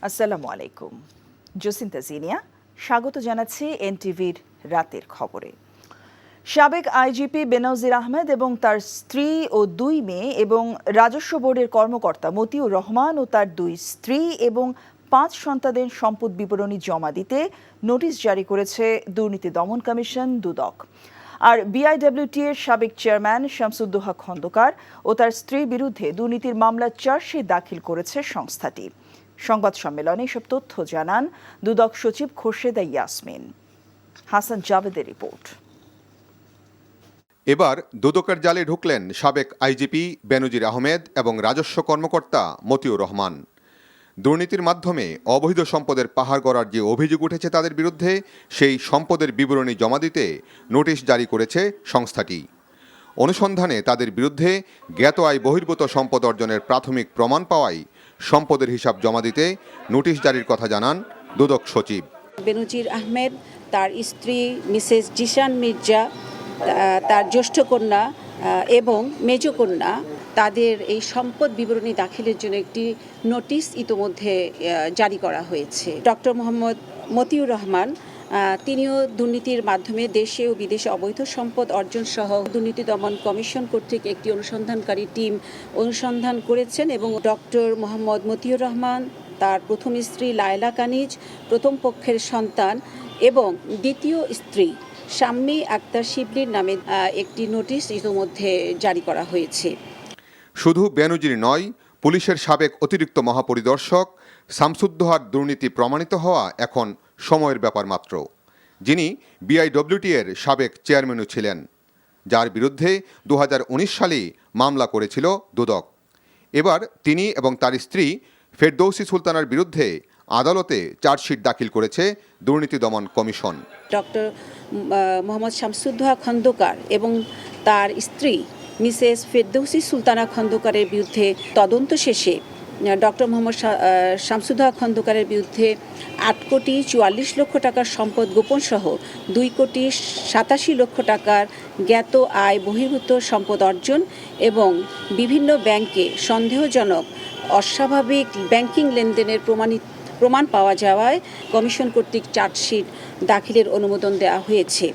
আসসালামু আলাইকুম। জসিন্তা জিনিয়া স্বাগত জানাচ্ছি এনটিভির রাতের খবরে। সাবেক আইজিপি বেনজির আহমেদ এবং তার স্ত্রী ও 2 মেয়ে এবং রাজস্ব বোর্ডের কর্মকর্তা মতিউর রহমান ও তার 2 স্ত্রী এবং 5 সন্তানের সম্পদ বিবরণী জমা দিতে নোটিশ জারি করেছে দুর্নীতি দমন কমিশন দুদক। আর বিআইডব্লিউটি এর সাবেক চেয়ারম্যান শামসুদ্দোহা খন্দকার ও তার স্ত্রীর বিরুদ্ধে দুর্নীতির মামলা চার্জশিট দাখিল করেছে সংস্থাটি। সংবাদ সম্মেলনে এসব তথ্য জানান দুদক সচিব খোরশেদা ইয়াসমিন। হাসান জাভেদের রিপোর্ট। এবার দুদকের জালে ঢুকলেন সাবেক আইজিপি বেনজির আহমেদ এবং রাজস্ব কর্মকর্তা মতিউর রহমান। দুর্নীতির মাধ্যমে অবৈধ সম্পদের পাহাড় গড়ার যে অভিযোগ উঠেছে তাদের বিরুদ্ধে সেই সম্পদের বিবরণী জমা দিতে নোটিশ জারি করেছে সংস্থাটি। অনুসন্ধানে তাদের বিরুদ্ধে জ্ঞাত আয় বহির্ভূত সম্পদ অর্জনের প্রাথমিক প্রমাণ পাওয়ায় সম্পদের হিসাব জমা দিতে নোটিশ জারির কথা জানান দুদক সচিব। বেনজির আহমেদ, তার স্ত্রী মিসেস জিশান মির্জা, তার জ্যেষ্ঠ কন্যা এবং মেজ কন্যা, তাদের এই সম্পদ বিবরণী দাখিলের জন্য একটি নোটিশ ইতোমধ্যে জারি করা হয়েছে। ডক্টর মোহাম্মদ মতিউর রহমান, তিনিও দুর্নীতির মাধ্যমে দেশে ও বিদেশে অবৈধ সম্পদ অর্জন সহ দুর্নীতি দমন কমিশন কর্তৃক একটি অনুসন্ধানকারী টিম অনুসন্ধান করেছেন এবং ডক্টর মোহাম্মদ মতিউর রহমান, তার প্রথম স্ত্রী লায়লা কানিজ, প্রথম পক্ষের সন্তান এবং দ্বিতীয় স্ত্রী শাম্মী আক্তার শিবলির নামে একটি নোটিশ ইতিমধ্যে জারি করা হয়েছে। শুধু বেনজির নয়, পুলিশের সাবেক অতিরিক্ত মহাপরিদর্শক শামসুদ্দোহার দুর্নীতি প্রমাণিত হওয়া এখন সময়ের ব্যাপার মাত্র, যিনি বিআইডব্লিউটি এর সাবেক চেয়ারম্যানও ছিলেন, যার বিরুদ্ধে 2019 সালে মামলা করেছিল দুদক। এবার তিনি এবং তার স্ত্রী ফেরদৌসী সুলতানার বিরুদ্ধে আদালতে চার্জশিট দাখিল করেছে দুর্নীতি দমন কমিশন। ডক্টর মোহাম্মদ শামসুদ্দোহা খন্দকার এবং তার স্ত্রী মিসেস ফেরদৌসী সুলতানা খন্দকারের বিরুদ্ধে তদন্ত শেষে ডক্টর মোহাম্মদ শামসুদ্দোহা খন্দকারের বিরুদ্ধে 8 কোটি 44 লক্ষ টাকার সম্পদ গোপন সহ 2 কোটি 87 লক্ষ টাকার জ্ঞাত আয় বহির্ভূত সম্পদ অর্জন এবং বিভিন্ন ব্যাংকে সন্দেহজনক অস্বাভাবিক ব্যাংকিং লেনদেনের প্রমাণ পাওয়া যাওয়ায় কমিশন কর্তৃক চার্জশিট দাখিলের অনুমোদন দেওয়া হয়েছে।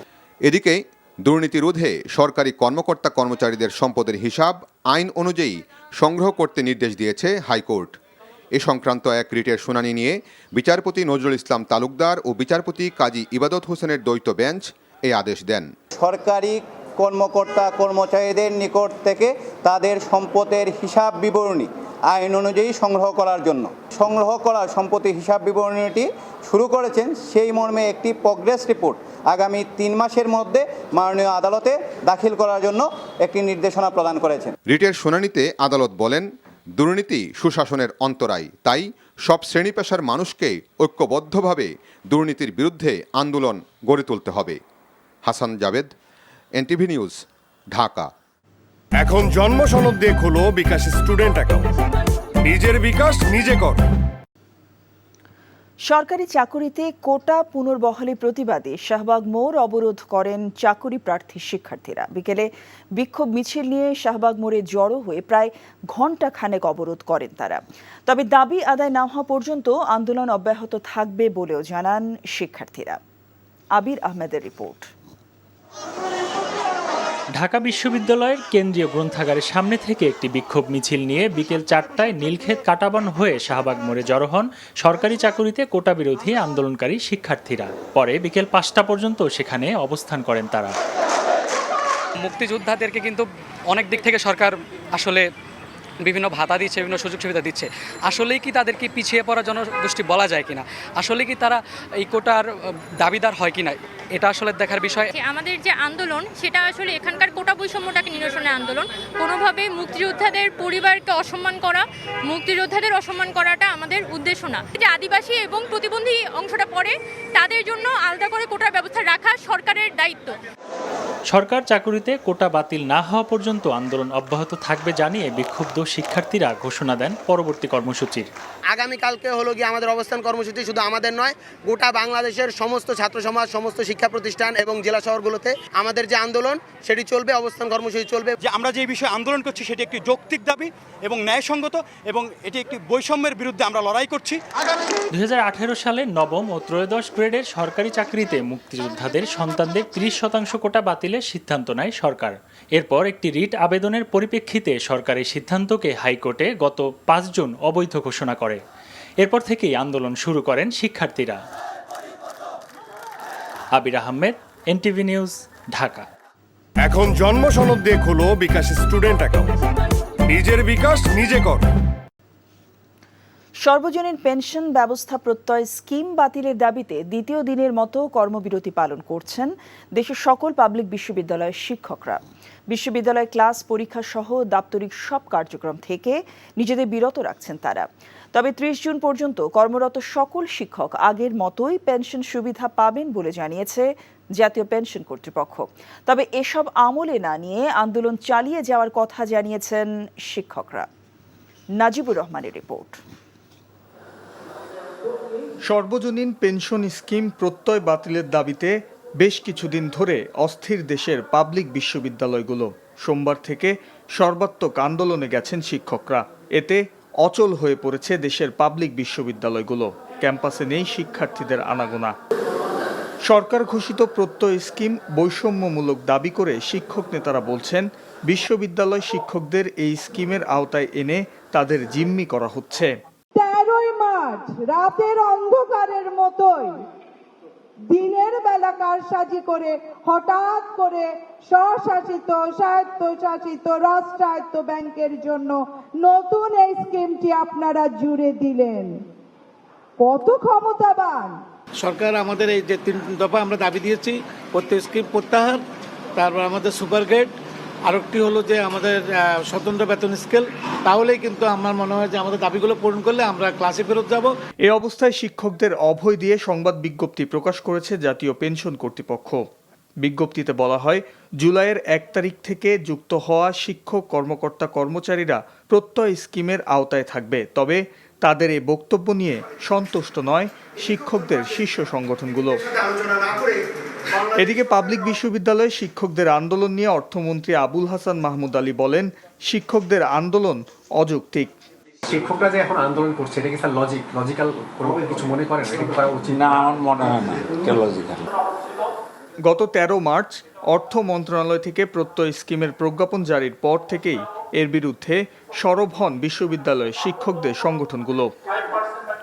এদিকে দুর্নীতি রোধে সরকারি কর্মকর্তা কর্মচারীদের সম্পদের হিসাব আইন অনুযায়ী সংগ্রহ করতে নির্দেশ দিয়েছে হাইকোর্ট। এ সংক্রান্ত এক রিটের শুনানি নিয়ে বিচারপতি নজরুল ইসলাম তালুকদার ও বিচারপতি কাজী ইবাদত হোসেনের দ্বৈত বেঞ্চ এই আদেশ দেন। সরকারি কর্মকর্তা কর্মচারীদের নিকট থেকে তাদের সম্পদের হিসাব বিবরণী আইন অনুযায়ী সংগ্রহ করার জন্য সংগ্রহ করা সম্পত্তির হিসাব বিবরণীটি শুরু করেছেন। সেই মর্মে একটি প্রগ্রেস রিপোর্ট আগামী 3 মাসের মধ্যে মাননীয় আদালতে দাখিল করার জন্য একটি নির্দেশনা প্রদান করেছেন। রিটের শুনানিতে আদালত বলেন, দুর্নীতি সুশাসনের অন্তরায়, তাই সব শ্রেণী পেশার মানুষকে ঐক্যবদ্ধভাবে দুর্নীতির বিরুদ্ধে আন্দোলন গড়ে তুলতে হবে। Hasan Javed, NTV news, Dhaka. এখন জন্ম সনদ দিয়ে খোলো বিকাশ স্টুডেন্ট অ্যাকাউন্ট। নিজের বিকাশ নিজে কর। সরকারি চাকুরিতে কোটা পুনর্বহালের প্রতিবাদে শাহবাগ মোড় অবরোধ করেন চাকুরি প্রার্থী শিক্ষার্থীরা। বিকেলে বিক্ষোভ মিছিল নিয়ে শাহবাগ মোড়ে জড়ো হয়ে প্রায় ঘণ্টা খানেক অবরোধ করেন তারা। তবে দাবি আদায় না হওয়া পর্যন্ত আন্দোলন অব্যাহত থাকবে বলেও জানান শিক্ষার্থীরা। আবির আহমেদের রিপোর্ট। ঢাকা বিশ্ববিদ্যালয়ের কেন্দ্রীয় গ্রন্থাগারের সামনে থেকে একটি বিক্ষোভ মিছিল নিয়ে বিকেল 4টায় নীলক্ষেত কাটাবন হয়ে শাহবাগ মোড়ে জড়ো হন সরকারি চাকুরিতে কোটা বিরোধী আন্দোলনকারী শিক্ষার্থীরা। পরে বিকেল 5টা পর্যন্ত সেখানে অবস্থান করেন তারা। মুক্তিযোদ্ধাদেরকে কিন্তু অনেক দিক থেকে সরকার আসলে বিভিন্ন ভাতা দিচ্ছে, বিভিন্ন সুযোগ সুবিধা দিচ্ছে। আসলেই কি তাদেরকে পিছিয়ে পড়া জনগোষ্ঠী বলা যায় কিনা, আসলে কি তারা এই কোটার দাবিদার হয় কিনা, এটা আসলে দেখার বিষয়। আমাদের যে আন্দোলন সেটা আসলে এখানকার কোটা বৈষম্যটাকে নিরসনের আন্দোলন। কোনোভাবে মুক্তিযোদ্ধাদের পরিবারকে অসম্মান করা, মুক্তিযোদ্ধাদের অসম্মান করাটা আমাদের উদ্দেশ্য না। যে আদিবাসী এবং প্রতিবন্ধী অংশটা পড়ে, তাদের জন্য আলাদা করে কোটার ব্যবস্থা রাখা সরকারের দায়িত্ব। সরকার চাকুরিতে কোটা বাতিল না হওয়া পর্যন্ত আন্দোলন অব্যাহত থাকবে জানিয়ে বিক্ষুব্ধ শিক্ষার্থীরা ঘোষণা দেন পরবর্তী কর্মসূচির। আগামীকালকে হলো গিয়ে আমাদের অবস্থান কর্মসূচি শুধু আমাদের নয়, গোটা বাংলাদেশের সমস্ত ছাত্র সমাজ, সমস্ত শিক্ষা প্রতিষ্ঠান এবং জেলা শহরগুলোতে আমাদের যে আন্দোলন সেটি চলবে, অবস্থান কর্মসূচি চলবে। যে আমরা যে বিষয়ে আন্দোলন করছি সেটি একটি যৌক্তিক দাবি এবং ন্যায়সঙ্গত, এবং এটি একটি বৈষম্যের বিরুদ্ধে আমরা লড়াই করছি। 2018 সালে নবম ও ত্রয়োদশ গ্রেডের সরকারি চাকরিতে মুক্তিযোদ্ধাদের সন্তানদের 30% কোটা বাতিলের সিদ্ধান্ত নেয় সরকার। এরপর একটি রিট আবেদনের পরিপ্রেক্ষিতে সরকার এই সিদ্ধান্তকে হাইকোর্টে গত 5 জুন অবৈধ ঘোষণা করে। এরপর থেকেই আন্দোলন শুরু করেন শিক্ষার্থীরা। আবির আহমেদ, এনটিভি নিউজ, ঢাকা। এখন জন্ম সনদ দিয়ে খোলো বিকাশ স্টুডেন্ট অ্যাকাউন্ট। নিজের বিকাশ নিজে কর। সর্বজনীন পেনশন ব্যবস্থা প্রত্যয় স্কিম বাতিলের দাবিতে দ্বিতীয় দিনের মতো কর্মবিরতি পালন করছেন দেশের সকল পাবলিক বিশ্ববিদ্যালয়ের শিক্ষকরা। বিশ্ববিদ্যালয় ক্লাস, পরীক্ষা সহ দাপ্তরিক সব কার্যক্রম থেকে নিজেদের বিরত রাখছেন তারা। তবে 30 জুন পর্যন্ত কর্মরত সকল শিক্ষক আগের মতোই পেনশন সুবিধা পাবেন বলে জানিয়েছে জাতীয় পেনশন কর্তৃপক্ষ। তবে এসব আমলে না নিয়ে আন্দোলন চালিয়ে যাওয়ার কথা জানিয়েছেন শিক্ষকরা। নাজিবুর রহমানের রিপোর্ট। সর্বজনীন পেনশন স্কিম প্রত্যয় বাতিলের দাবিতে বেশ কিছুদিন ধরে অস্থির দেশের পাবলিক বিশ্ববিদ্যালয়গুলো। সোমবার থেকে সর্বাত্মক আন্দোলনে গেছেন শিক্ষকরা। এতে অচল হয়ে পড়েছে দেশের পাবলিক বিশ্ববিদ্যালয়গুলো। ক্যাম্পাসে নেই শিক্ষার্থীদের আনাগোনা। সরকার ঘোষিত প্রত্যয় স্কিম বৈষম্যমূলক দাবি করে শিক্ষক নেতারা বলছেন, বিশ্ববিদ্যালয় শিক্ষকদের এই স্কিমের আওতায় এনে তাদের জিম্মি করা হচ্ছে। 13ই মার্চ রাতের অন্ধকারের মতোই দিনের বেলা কারসাজি করে হঠাৎ করে স্বশাসিত, স্বায়ত্তশাসিত, রাষ্ট্রায়ত্ত ব্যাংকের জন্য নতুন এই স্কিমটি আপনারা জুড়ে দিলেন। কত ক্ষমতাবান সরকার! আমাদের এই যে 3 দফা আমরা দাবি দিয়েছি, প্রত্যেক স্কিম প্রত্যাহার, তারপর আমাদের সুপার গ্রেড, আরেকটি হলো যে আমাদের স্বতন্ত্র বেতন স্কেল। তাহলেই কিন্তু আমার মনে হয় যে আমাদের দাবিগুলো পূরণ করলে আমরা ক্লাসে ফেরত যাব। এ অবস্থায় শিক্ষকদের অভয় দিয়ে সংবাদ বিজ্ঞপ্তি প্রকাশ করেছে জাতীয় পেনশন কর্তৃপক্ষ। বিজ্ঞপ্তিতে বলা হয়, জুলাইয়ের 1 তারিখ থেকে যুক্ত হওয়া শিক্ষক কর্মকর্তা কর্মচারীরা প্রত্যয় স্কিমের আওতায় থাকবে। তবে তাদের এই বক্তব্য নিয়ে সন্তুষ্ট নয় শিক্ষকদের শীর্ষ সংগঠনগুলো। এদিকে পাবলিক বিশ্ববিদ্যালয়ে শিক্ষকদের আন্দোলন নিয়ে অর্থমন্ত্রী আবুল হাসান মাহমুদ আলী বলেন, শিক্ষকদের আন্দোলন অযৌক্তিক। শিক্ষকরা যে এখন আন্দোলন করছে, এটা কি স্যার লজিক্যাল কোনো কিছু মনে করেন? এটা কি করা উচিত? না, আমার মনে হয় না এটা লজিক্যাল। গত 13 মার্চ অর্থ মন্ত্রণালয় থেকে প্রত্যয় স্কিমের প্রজ্ঞাপন জারির পর থেকেই এর বিরুদ্ধে সরব হন বিশ্ববিদ্যালয়ের শিক্ষকদের সংগঠনগুলো।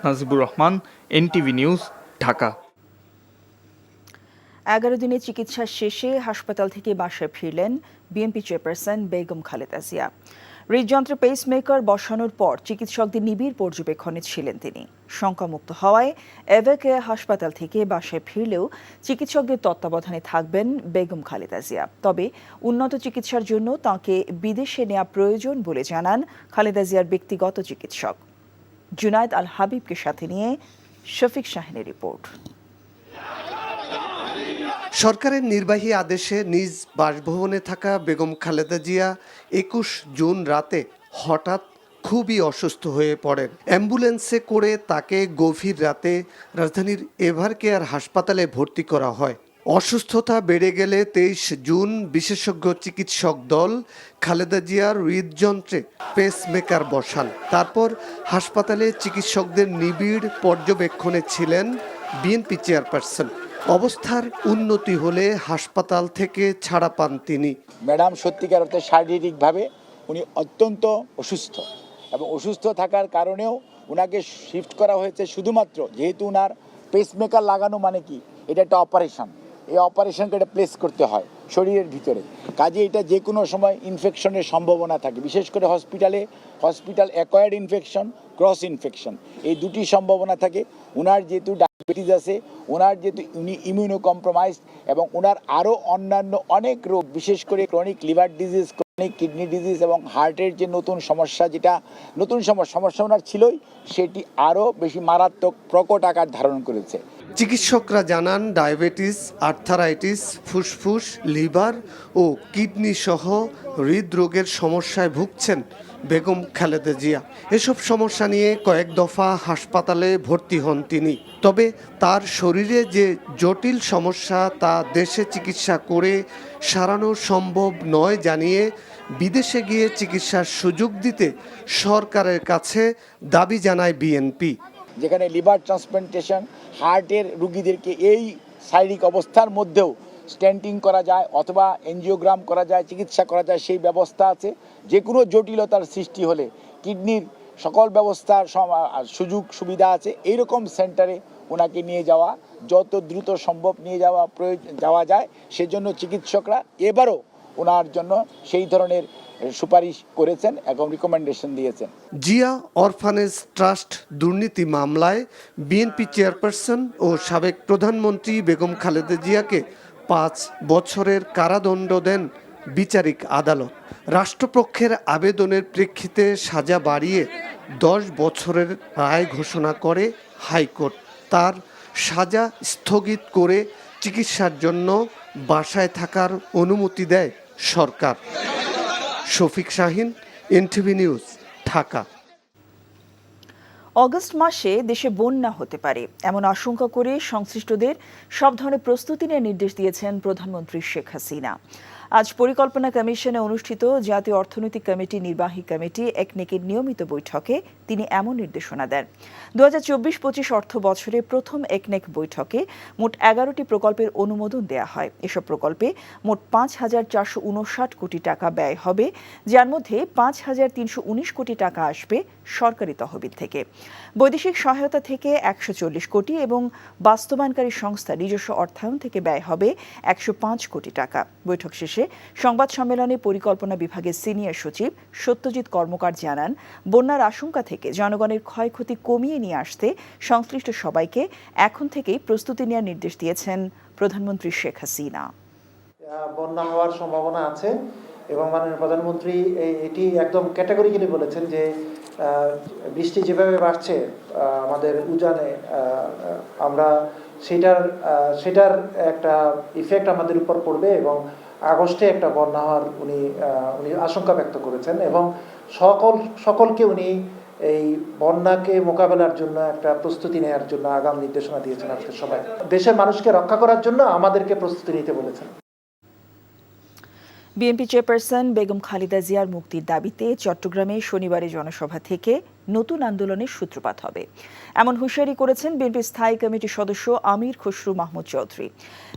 Najibur Rahman, NTV news, Dhaka. 11 দিনের চিকিৎসা শেষে হাসপাতাল থেকে বাসায় ফিরলেন বিএনপি চেয়ারপারসন বেগম খালেদা জিয়া। হৃদযন্ত্রে পেসমেকার বসানোর পর চিকিৎসকদের নিবিড় পর্যবেক্ষণে ছিলেন তিনি। শঙ্কামুক্ত হওয়ায় এভেকে হাসপাতাল থেকে বাসায় ফিরলেও চিকিৎসকদের তত্ত্বাবধানে থাকবেন বেগম খালেদা জিয়া। তবে উন্নত চিকিৎসার জন্য তাঁকে বিদেশে নেওয়া প্রয়োজন বলে জানান খালেদা জিয়ার ব্যক্তিগত চিকিৎসক। জুনায়েদ আল হাবিবকে সাথে নিয়ে শফিক শাহিনের রিপোর্ট। সরকারের নির্বাহী আদেশে নিজ বাসভবনে থাকা বেগম খালেদা জিয়া 21 জুন রাতে হঠাৎ খুবই অসুস্থ হয়ে পড়েন। অ্যাম্বুলেন্সে করে তাকে গভীর রাতে রাজধানীর এভারকেয়ার হাসপাতালে ভর্তি করা হয়। অসুস্থতা বেড়ে গেলে 23 জুন বিশেষজ্ঞ চিকিৎসক দল খালেদা জিয়ার হৃদযন্ত্রে পেসমেকার বসান। তারপর হাসপাতালে চিকিৎসকদের নিবিড় পর্যবেক্ষণে ছিলেন বিএনপি চেয়ারপারসন। অবস্থার উন্নতি হলে হাসপাতাল থেকে ছাড়া পান তিনি। ম্যাডাম সত্যিকার অর্থে শারীরিকভাবে উনি অত্যন্ত অসুস্থ, এবং অসুস্থ থাকার কারণেও ওনাকে শিফট করা হয়েছে শুধুমাত্র, যেহেতু ওনার পেসমেকার লাগানো মানে কি, এটা একটা অপারেশন, এই অপারেশনকে এটা প্লেস করতে হয় শরীরের ভিতরে। কাজে এটা যে কোনো সময় ইনফেকশনের সম্ভাবনা থাকে, বিশেষ করে hospital acquired infection, cross infection, এই দুটি সম্ভাবনা থাকে। ওনার যেহেতু ডায়াবেটিস আছে, ওনার যেহেতু উনি ইমিউনো কম্প্রোমাইজ, এবং ওনার আরও অন্যান্য অনেক রোগ, বিশেষ করে chronic liver disease, chronic kidney disease এবং হার্টের যে নতুন সমস্যা, যেটা নতুন সমস্যা ওনার ছিলই, সেটি আরও বেশি মারাত্মক প্রকট আকার ধারণ করেছে। চিকিৎসকরা জানান ডায়াবেটিস, আর্থারাইটিস, ফুসফুস, লিভার ও কিডনি সহ হৃদরোগের সমস্যায় ভুগছেন বেগম খালেদা জিয়া। এসব সমস্যা নিয়ে কয়েক দফা হাসপাতালে ভর্তি হন তিনি। তবে তার শরীরে যে জটিল সমস্যা তা দেশে চিকিৎসা করে সারানো সম্ভব নয় জানিয়ে বিদেশে গিয়ে চিকিৎসার সুযোগ দিতে সরকারের কাছে দাবি জানায় বিএনপি। যেখানে লিভার ট্রান্সপ্লান্টেশন, হার্টের রুগীদেরকে এই শারীরিক অবস্থার মধ্যেও স্ট্যান্টিং করা যায় অথবা এনজিওগ্রাম করা যায়, চিকিৎসা করা যায়, সেই ব্যবস্থা আছে। যে কোনো জটিলতার সৃষ্টি হলে কিডনির সকল ব্যবস্থার সুযোগ সুবিধা আছে। এইরকম সেন্টারে ওনাকে নিয়ে যাওয়া, যত দ্রুত সম্ভব নিয়ে যাওয়া যায়, সেজন্য চিকিৎসকরা এবারও ওনার জন্য সেই ধরনের সুপারিশ করেছেন এবং রিকমেন্ডেশন দিয়েছেন। জিয়া অরফানেজ ট্রাস্ট দুর্নীতি মামলায় বিএনপি চেয়ারপারসন ও সাবেক প্রধানমন্ত্রী বেগম খালেদা জিয়াকে 5 বছরের কারাদণ্ড দেন বিচারিক আদালত। রাষ্ট্রপক্ষের আবেদনের প্রেক্ষিতে সাজা বাড়িয়ে 10 বছরের রায় ঘোষণা করে হাইকোর্ট। তার সাজা স্থগিত করে চিকিৎসার জন্য বাসায় থাকার অনুমতি দেয় সরকার। Shafiq Shahin, NTV news, Dhaka. August মাসে দেশে বন্যা হতে পারে এমন আশঙ্কা করে সংশ্লিষ্টদের সব ধরনের প্রস্তুতি নেওয়ার নির্দেশ দিয়েছেন প্রধানমন্ত্রী শেখ হাসিনা। আজ পরিকল্পনা কমিশনে অনুষ্ঠিত জাতীয় অর্থনৈতিক কমিটি নির্বাহী কমিটি একনেকের নিয়মিত বৈঠকে তিনি এমন নির্দেশনা দেন। 2024-25 অর্থ বছরে প্রথম একনেক বৈঠকে মোট 11টি প্রকল্পের অনুমোদন দেয়া হয়। এসব প্রকল্পে মোট 5,459 কোটি টাকা ব্যয় হবে, যার মধ্যে 5,319 কোটি টাকা আসবে সরকারি তহবিল থেকে। বৈদেশিক সহায়তা থেকে 140 কোটি এবং বাস্তবায়নকারী সংস্থা নিজস্ব অর্থায়ন থেকে ব্যয় হবে 105 কোটি টাকা। বৈঠক শেষে সংবাদ সম্মেলনে পরিকল্পনা বিভাগের সিনিয়র সচিব সত্যজিৎ কর্মকার জানান, বন্যার আশঙ্কা থেকে জনগণের ক্ষয়ক্ষতি কমিয়ে নিয়ে আসতে সংশ্লিষ্ট সবাইকে এখন থেকেই প্রস্তুতি নেওয়ার নির্দেশ দিয়েছেন প্রধানমন্ত্রী শেখ হাসিনা। বন্যা হওয়ার সম্ভাবনা আছে এবং মাননীয় প্রধানমন্ত্রী এটি একদম ক্যাটাগরিক্যালি বলেছেন যে বৃষ্টি যেভাবে বাড়ছে আমাদের উজানে, আমরা সেটার একটা ইফেক্ট আমাদের উপর পড়বে এবং আগস্টে একটা বন্যা হওয়ার উনি আশঙ্কা ব্যক্ত করেছেন এবং সকলকে উনি এই বন্যাকে মোকাবেলার জন্য একটা প্রস্তুতি নেওয়ার জন্য আগাম নির্দেশনা দিয়েছেন। আজকে সবাই দেশের মানুষকে রক্ষা করার জন্য আমাদেরকে প্রস্তুতি নিতে বলেছেন। বিএনপি চেয়ারপারসন বেগম খালেদা জিয়ার মুক্তির দাবিতে চট্টগ্রামে শনিবারে জনসভা থেকে নতুন আন্দোলনের সূত্রপাত হবে এমন হুঁশিয়ারি করেছেন বিএনপি স্থায়ী কমিটির সদস্য আমির খসরু মাহমুদ চৌধুরী।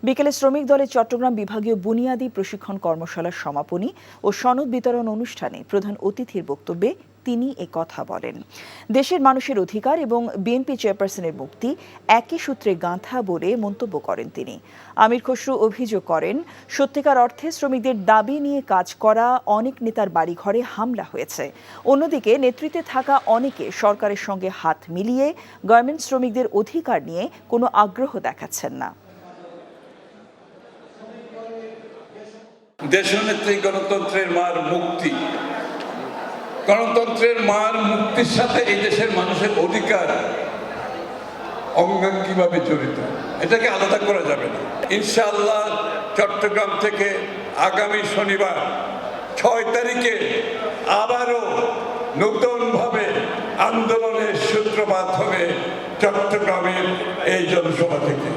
বিকেলে শ্রমিক দলের চট্টগ্রাম বিভাগীয় বুনিয়াদী প্রশিক্ষণ কর্মশালার সমাপনী ও সনদ বিতরণ অনুষ্ঠানে প্রধান অতিথির বক্তব্যে তিনি কথা বলেন। দেশের মানুষের অধিকার এবং বিএনপি চেয়ারপারসনের মুক্তি একই সূত্রে গাঁথা বলে মন্তব্য করেন তিনি। আমির খসরু অভিযোগ করেন, সত্যিকার অর্থে শ্রমিকদের দাবি নিয়ে কাজ করা অনেক নেতার বাড়িঘরে হামলা হয়েছে। অন্যদিকে নেতৃত্বে থাকা অনেকে সরকারের সঙ্গে হাত মিলিয়ে গার্মেন্টস শ্রমিকদের অধিকার নিয়ে কোনো আগ্রহ দেখাচ্ছেন না। দেশনেত্রী গণতন্ত্রের মার মুক্তি, গণতন্ত্রের মার মুক্তির সাথে এই দেশের মানুষের অধিকার অঙ্গাঙ্গিভাবে জড়িত, এটাকে আলাদা করা যাবে না। ইনশাআল্লাহ চট্টগ্রাম থেকে আগামী শনিবার 6 তারিখে আবারও নতুনভাবে আন্দোলনের সূত্রপাত হবে চট্টগ্রামের এই জনসভা থেকে।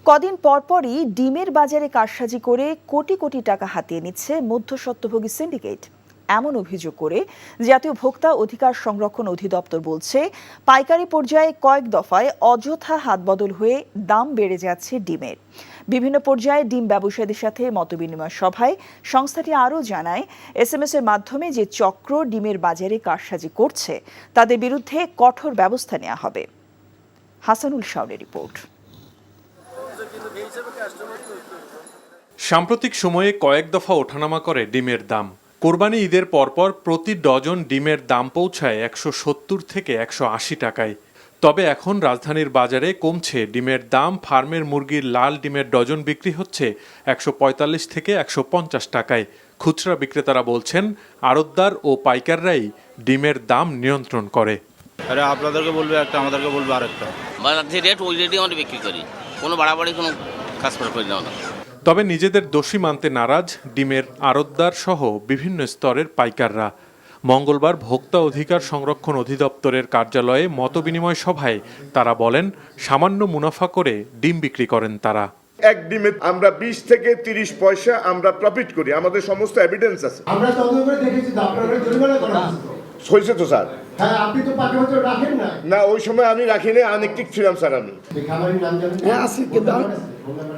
কদিন পরপরই ডিমের বাজারে কারসাজি করে কোটি কোটি টাকা হাতিয়ে নিচ্ছে মধ্যস্বত্বভোগী সিন্ডিকেট। এমন অভিযোগ করে জাতীয় ভোক্তা অধিকার সংরক্ষণ অধিদপ্তর বলছে, পাইকারি পর্যায়ে কয়েক দফায় অযথা হাতবদল হয়ে দাম বেড়ে যাচ্ছে ডিমের। বিভিন্ন পর্যায়ে ডিম ব্যবসায়ীদের সাথে মতবিনিময় সভায় সংস্থাটি আরও জানায়, SMS এর মাধ্যমে যে চক্র ডিমের বাজারে কারসাজি করছে তাদের বিরুদ্ধে কঠোর ব্যবস্থা নেওয়া হবে। হাসানুল শাওনের রিপোর্ট। সাম্প্রতিক সময়ে কয়েক দফা ওঠানামা করে ডিমের দাম। কোরবানি ঈদের পরপর প্রতি ডজন ডিমের দাম পৌঁছায় 170 থেকে 180 টাকায়। তবে এখন রাজধানীর বাজারে কমছে ডিমের দাম। ফার্মের মুরগির লাল ডিমের ডজন বিক্রি হচ্ছে 145 থেকে 150 টাকায়। খুচরা বিক্রেতারা বলছেন, আড়তদার ও পাইকাররাই ডিমের দাম নিয়ন্ত্রণ করে। আরে আপনাদেরকে বলবে একটা, আমাদেরকে বলবে আরেকটা। বাজার যে রেট ওই রেটই আমরা বিক্রি করি, কোনো বাড়াবাড়ি কোনো কাজ করি না। তবে নিজেদের দোষী মানতে নারাজ ডিমের আড়তদার সহ বিভিন্ন স্তরের পাইকাররা। মঙ্গলবার ভোক্তা অধিকার সংরক্ষণ অধিদপ্তরের কার্যালয়ে মতবিনিময় সভায় তারা বলেন, সামান্য মুনাফা করে ডিম বিক্রি করেন তারা। এক ডিমে আমরা 20 থেকে 30 পয়সা আমরা প্রফিট করি, আমাদের সমস্ত এভিডেন্স আছে। আমরা তদন্ত করে দেখেছি তো আপনারা জরিমানা করা হয়েছে তো স্যার। হ্যাঁ, আপনি তো 5 বছর রাখেন না। না, ওই সময় আমি রাখিনি, আনএক্টিভ ছিলাম স্যার। আমি খামারির নাম জানেন? হ্যাঁ আছে, কিন্তু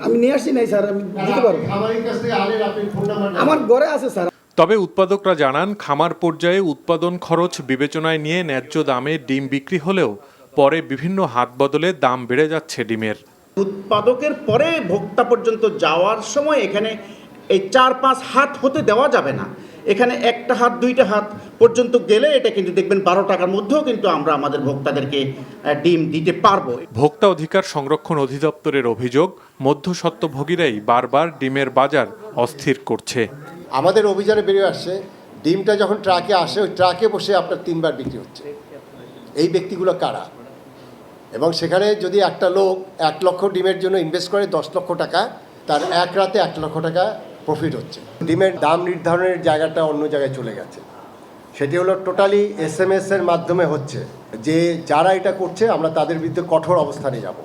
আমি নিয়ে আসি নাই স্যার, আমি দিতে পারবো। খামারির কাছ থেকে আনেন, আপনি ফোন নাম্বার আমার ঘরে আছে স্যার। তবে উৎপাদকরা জানান, খামার পর্যায়ে উৎপাদন খরচ বিবেচনায় নিয়ে ন্যায্য দামে ডিম বিক্রি হলেও পরে বিভিন্ন হাত বদলে দাম বেড়ে যাচ্ছে ডিমের। উৎপাদকের পরে ভোক্তা পর্যন্ত যাওয়ার সময় এখানে এই 4-5 হাত হতে দেওয়া যাবে না। এখানে একটা হাত 2টা হাত পর্যন্ত গেলে এটা কিন্তু দেখবেন 12 টাকার মধ্যেও কিন্তু আমরা আমাদের ভোক্তাদেরকে ডিম দিতে পারবো। ভোক্তা অধিকার সংরক্ষণ অধিদপ্তরের অভিযোগ, মধ্যস্বত্বভোগীরাই বারবার ডিমের বাজার অস্থির করছে। আমাদের অভিযানে বেরিয়ে আসছে, ডিমটা যখন ট্রাকে আসে ওই ট্রাকে বসে আপনার 3 বার বিক্রি হচ্ছে। এই ব্যক্তিগুলো কারা? এবং সেখানে যদি একটা লোক 1 লক্ষ ডিমের জন্য ইনভেস্ট করে 10 লক্ষ টাকা, তার এক রাতে 1 লক্ষ টাকা প্রফিট হচ্ছে। ডিমের দাম নির্ধারণের জায়গাটা অন্য জায়গায় চলে গেছে। সেটি হলো টোটালি SMS এর মাধ্যমে হচ্ছে। যে যারা এটা করছে আমরা তাদের বিরুদ্ধে কঠোর অবস্থানে যাব।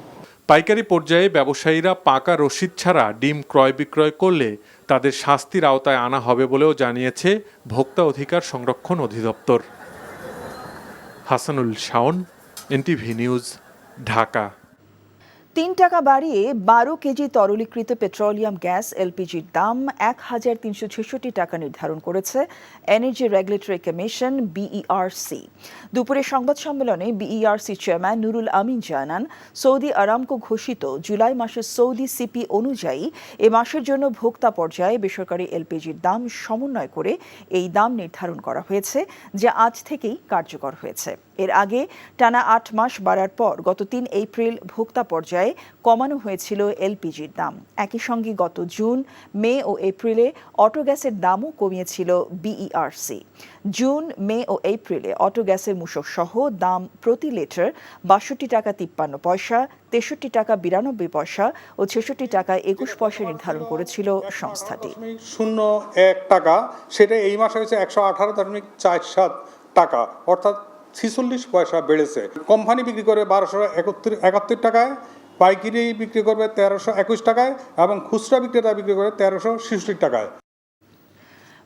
পাইকারি পর্যায়ে ব্যবসায়ীরা পাকা রসিদ ছাড়া ডিম ক্রয় বিক্রয় করলে তাদের শাস্তির আওতায় আনা হবে বলেও জানিয়েছে ভোক্তা অধিকার সংরক্ষণ অধিদপ্তর। Hasanul Shaon, NTV news, Dhaka. 3 টাকা বাড়িয়ে 12 কেজি তরলীকৃত পেট্রোলিয়াম গ্যাস LPGর দাম 1366 টাকা নির্ধারণ করেছে এনার্জি রেগুলেটরি কমিশন BERC। দুপুরে সংবাদ সম্মেলনে BERC চেয়ারম্যান নুরুল আমিন জানান, সৌদি আরামকো ঘোষিত জুলাই মাসের সৌদি সিপি অনুযায়ী এ মাসের জন্য ভোক্তা পর্যায়ে বেসরকারি LPGর দাম সমন্বয় করে এই দাম নির্ধারণ করা হয়েছে, যা আজ থেকেই কার্যকর হয়েছে। এর আগে টানা 8 মাস বাড়ার পর গত 3 এপ্রিল ভোক্তা পর্যায়ে কমানো হয়েছিল LPGর দাম। একই সঙ্গে গত জুন, মে ও এপ্রিলে অটো গ্যাসের দামও কমিয়েছিল BERC। জুন, মে ও এপ্রিলে অটো গ্যাসের মূসক সহ দাম প্রতি লিটার 62 টাকা 53 পয়সা, 63 টাকা 92 পয়সা ও 66 টাকা 21 পয়সা নির্ধারণ করেছিল সংস্থাটি। 0.01 টাকা, সেটা এই মাসে হয়েছে 118.47 টাকা, অর্থাৎ 46 পয়সা বেড়েছে। কোম্পানি বিক্রি করে 1271 টাকায়, পাইকারি বিক্রি করবে 1321 টাকায় এবং খুচরা বিক্রেতা বিক্রি করে 1366 টাকায়।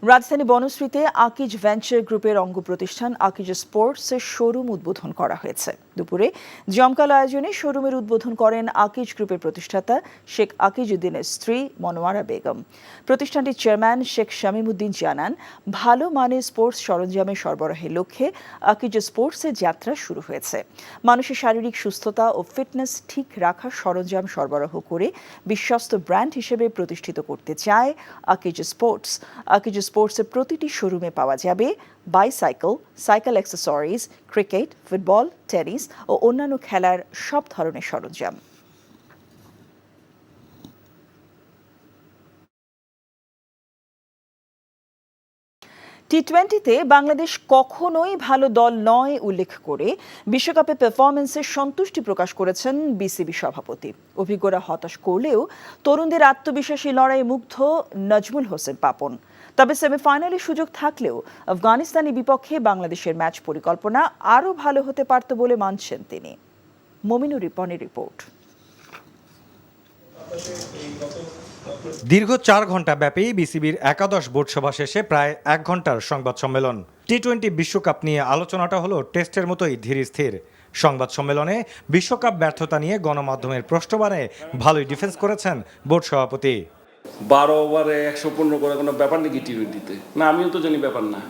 রাজধানী বনশ্রীতে আকিজ ভেঞ্চার গ্রুপের অঙ্গ প্রতিষ্ঠান আকিজ স্পোর্টসের শোরুম উদ্বোধন করা হয়েছে। দুপুরে জমকালো আয়োজনে শোরুমের উদ্বোধন করেন আকিজ গ্রুপের প্রতিষ্ঠাতা শেখ আকিজউদ্দিনের স্ত্রী মনোয়ারা বেগম। প্রতিষ্ঠানটির চেয়ারম্যান শেখ শামীমউদ্দিন জানান, ভালো মানের স্পোর্টস সরঞ্জামের সরবরাহের লক্ষ্যে আকিজ স্পোর্টসের যাত্রা শুরু হয়েছে। মানুষের শারীরিক সুস্থতা ও ফিটনেস ঠিক রাখার সরঞ্জাম সরবরাহ করে বিশ্বস্ত ব্র্যান্ড হিসেবে প্রতিষ্ঠিত করতে চায় আকিজ স্পোর্টস। আকিজ স্পোর্টসের প্রতিটি শোরুমে পাওয়া যাবে bicycle, cycle accessories, cricket, football, tennis ও অন্যান্য খেলার সব ধরনের সরঞ্জাম। টি-20তে বাংলাদেশ কখনোই ভালো দল নয় উল্লেখ করে বিশ্বকাপে পারফরমেন্সে সন্তুষ্টি প্রকাশ করেছেন বিসিবি সভাপতি। অভিজ্ঞরা হতাশ করলেও তরুণদের আত্মবিশ্বাসী লড়াইয়ে মুগ্ধ নজমুল হোসেন পাপন। তবে সেমিফাইনালে সুযোগ থাকলেও আফগানিস্তানের বিপক্ষে বাংলাদেশের ম্যাচ পরিকল্পনা আরও ভালো হতে পারত বলে মানছেন তিনি। মমিনুর রিপনের রিপোর্ট। দীর্ঘ 4 ঘন্টা ব্যাপী বিসিবির একাদশ বোর্ড সভা শেষে প্রায় 1 ঘন্টার সংবাদ সম্মেলন। টি-20 বিশ্বকাপ নিয়ে আলোচনাটা হলো টেস্টের মতোই ধীর স্থির। সংবাদ সম্মেলনে বিশ্বকাপ ব্যর্থতা নিয়ে গণমাধ্যমের প্রশ্নবাণে ভালোই ডিফেন্স করেছেন বোর্ড সভাপতি। 12 ওভারে 115 করে কোনো ব্যাপার নাকি টি-20তে? না, আমিও তো জানি ব্যাপার না,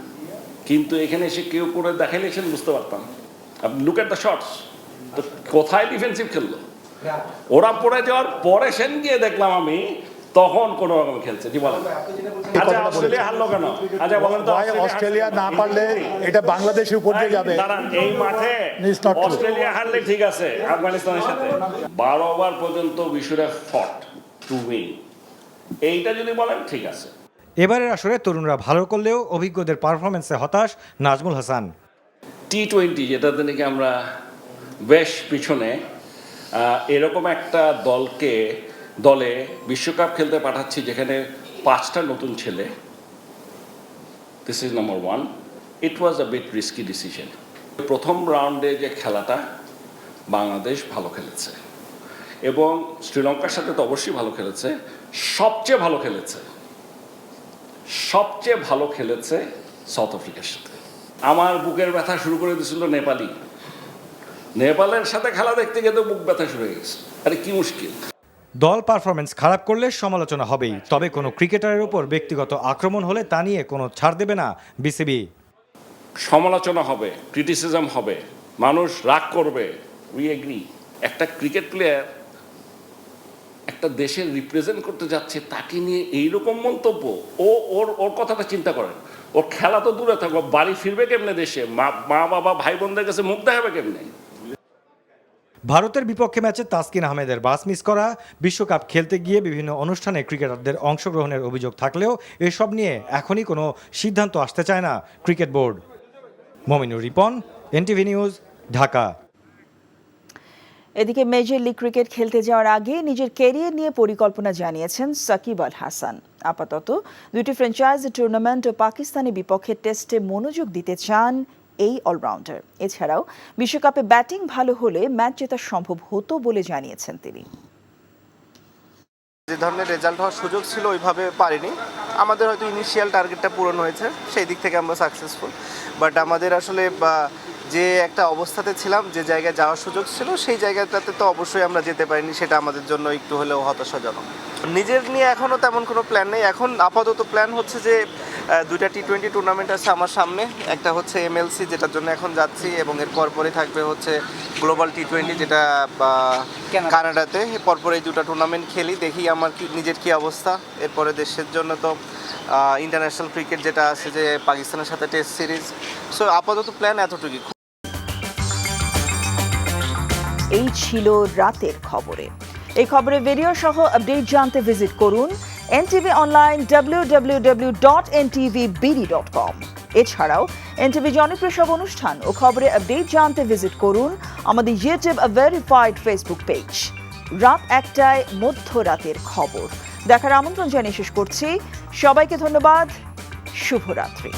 কিন্তু এখানে এসে কেউ করে দেখাইলে সেটা বুঝতে পারতাম। আপনি লুক এট দ্য শটস, তো কোথায় ডিফেন্সিভ খেললো? ওরা পড়ে যাওয়ার পরে সেন গিয়ে দেখলাম আমি তখন কোন রকম খেলছে। জি বলেন। আচ্ছা, অস্ট্রেলিয়া হারলো কেন? আচ্ছা বলেন তো, অস্ট্রেলিয়া না পারলে এটা বাংলাদেশের উপর দিয়ে যাবে। দাঁড়ান, এই মাঠে অস্ট্রেলিয়া হারলে ঠিক আছে আফগানিস্তানের সাথে 12 ওভার পর্যন্ত উই শুড হ্যাভ ফট টু উইন, এইটা যদি বলেন ঠিক আছে। এবারের আসরে তরুণরা ভালো করলেও অভিজ্ঞদের পারফরমেন্সে হতাশ নাজমুল হাসান। T20 যেটাতে নাকি আমরা বেশ পিছনে, এরকম একটা দলে বিশ্বকাপ খেলতে পাঠাচ্ছি যেখানে 5টা নতুন ছেলে। This is number 1. It was a bit risky decision. প্রথম রাউন্ডে যে খেলাটা বাংলাদেশ ভালো খেলেছে এবং শ্রীলঙ্কার সাথে তো অবশ্যই ভালো খেলেছে, সবচেয়ে ভালো খেলেছে সাউথ আফ্রিকার সাথে। আমার বুকের ব্যথা শুরু করে দিয়েছিল নেপালের সাথে খেলা দেখতে গিয়ে তো বুক ব্যথা শুরু হয়ে গেছে। আরে কি মুশকিল। দল পারফরমেন্স খারাপ করলে সমালোচনা হবেই, তবে কোনো ক্রিকেটারের উপর ব্যক্তিগত আক্রমণ হলে তা নিয়ে কোনো ছাড় দেবে না বিসিবি। সমালোচনা হবে, ক্রিটিসিজম হবে, মানুষ রাগ করবে, উই এগ্রি। একটা ক্রিকেট প্লেয়ার একটা দেশের রিপ্রেজেন্ট করতে যাচ্ছে, তাকে নিয়ে এইরকম মন্তব্য, ওর কথাটা চিন্তা করেন। ওর খেলা তো দূরে থাকবে, বাড়ি ফিরবে কেমনে দেশে, মা বাবা ভাই বোনদের কাছে মুখ দেখাবে কেমনে। ভারতের বিপক্ষে ম্যাচে তাসকিন আহমেদের বাস মিস করা, বিশ্বকাপ খেলতে গিয়ে বিভিন্ন অনুষ্ঠানে ক্রিকেটারদের অংশগ্রহণের অভিযোগ থাকলেও এসব নিয়ে এখনই কোনো সিদ্ধান্ত আসতে চায় না cricket board. Mominur Ripon, NTV news, Dhaka. এদিকে মেজর লিগ ক্রিকেট খেলতে যাওয়ার আগে নিজের ক্যারিয়ার নিয়ে পরিকল্পনা জানিয়েছেন সাকিব আল হাসান। আপাতত 2টি ফ্র্যাঞ্চাইজি টুর্নামেন্ট ও পাকিস্তানের বিপক্ষে টেস্টে মনোযোগ দিতে চান এই অলরাউন্ডার। এছাড়াও বিশ্বকাপে ব্যাটিং ভালো হলে ম্যাচ জেতা সম্ভব হতো বলে জানিয়েছেন তিনি। যে ধরনের রেজাল্ট হওয়ার সুযোগ ছিল ওইভাবে পারিনি। আমাদের হয়তো ইনিশিয়াল টার্গেটটা পূরণ হয়েছে, সেই দিক থেকে আমরা সাকসেসফুল। বাট আমাদের আসলে যে একটা অবস্থাতে ছিলাম, যে জায়গায় যাওয়ার সুযোগ ছিল, সেই জায়গাটাতে তো অবশ্যই আমরা যেতে পারিনি। সেটা আমাদের জন্য একটু হলেও হতাশাজনক। নিজের নিয়ে এখনও তেমন কোনো প্ল্যান নেই। এখন আপাতত প্ল্যান হচ্ছে যে 2টা T20 টুর্নামেন্ট আছে আমার সামনে। একটা হচ্ছে MLC, যেটার জন্য এখন যাচ্ছি, এবং এর পরপরই থাকবে হচ্ছে গ্লোবাল T20, যেটা কানাডাতে। পরপর এই 2টা টুর্নামেন্ট খেলি, দেখি আমার নিজের কী অবস্থা। এরপরে দেশের জন্য তো ইন্টারন্যাশনাল ক্রিকেট যেটা আছে, যে পাকিস্তানের সাথে টেস্ট সিরিজ। সো আপাতত প্ল্যান এতটুকুই। এই ছিল রাতের খবরে। এই খবরের ভিডিও সহ আপডেট জানতে ভিজিট করুন NTV অনলাইন www.ntvbd.com। এছাড়াও NTV জনপ্রিয় সব অনুষ্ঠান ও খবরের আপডেট জানতে ভিজিট করুন আমাদের ইউটিউব ভেরিফাইড ফেসবুক পেজ। রাত 1টায় মধ্যরাতের খবর দেখার আমন্ত্রণ জানিয়ে শেষ করছি। সবাইকে ধন্যবাদ, শুভরাত্রি।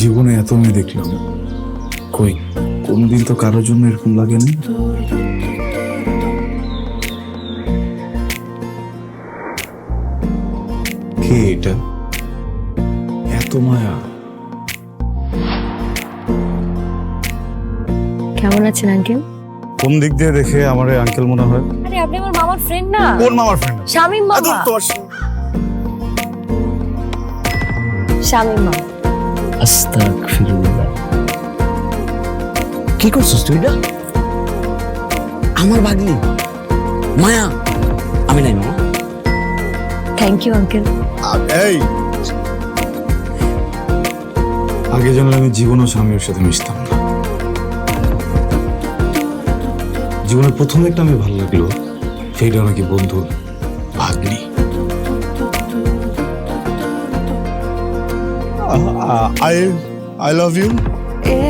জীবনে এত মেয়ে দেখলাম, কই কোনদিন তো কারোর জন্য এরকম লাগেনি। কে এটা? এত মায়া। কেমন আছেন আঙ্কেল? কোন দিক দিয়ে দেখে আমার আঙ্কেল মনে হয়? আরে আপনি আমার মামার ফ্রেন্ড না? কোন মামার ফ্রেন্ড? শামীম মামা। শামীম মামা। আস্তাগফিরুল্লাহ। কি করছিস তুই? এটা আমার ভাগ্নি মায়া। আমি নাই মামা। Thank you uncle. এই আগে জানলে আমি জীবনও স্বামীর সাথে মিশতাম না। জীবনের প্রথম একটা আমি ভালো লাগলো, সেইটা নাকি বন্ধুর ভাগ্নি। I love you.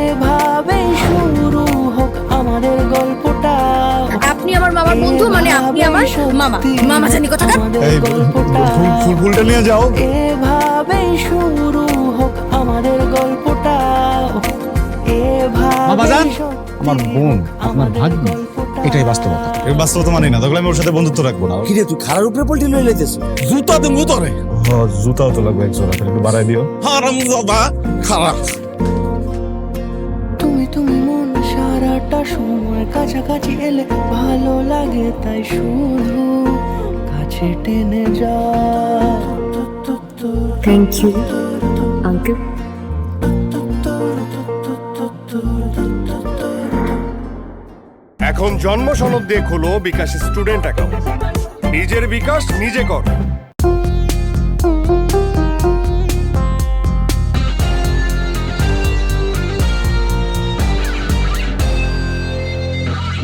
এভাবে শুরু হোক আমাদের গল্পটা। আপনি আমার মামার বন্ধু, মানে আপনি আমার মামা। মামা জানি কথা। এই ফুলটা নিয়ে যাও। এভাবে শুরু হোক আমাদের গল্পটা। বাবাজান, আমার বোন আপনার ভাগ্নি, এটাই বাস্তবতা। এই বাস্তবতা মানি না, তাহলে আমি ওর সাথে বন্ধুত্ব রাখবো না। কিরে তুই খারার উপরে পল্টি লয়ে লাইতেছ? জুতা দেবো তোরে। হ্যাঁ, জুতাও তো লাগবে এক জোড়া, একটু বাড়াই দিও। হারাম বাবা খারাপ। তুমি মন সারাটা সময় কাছাকাছি এলে ভালো লাগে, তাই শুধু কাছে টেনে যা। Thank you uncle. এখন জন্ম সনদ দিয়ে খোলো বিকাশ স্টুডেন্ট অ্যাকাউন্ট। নিজের বিকাশ নিজে কর।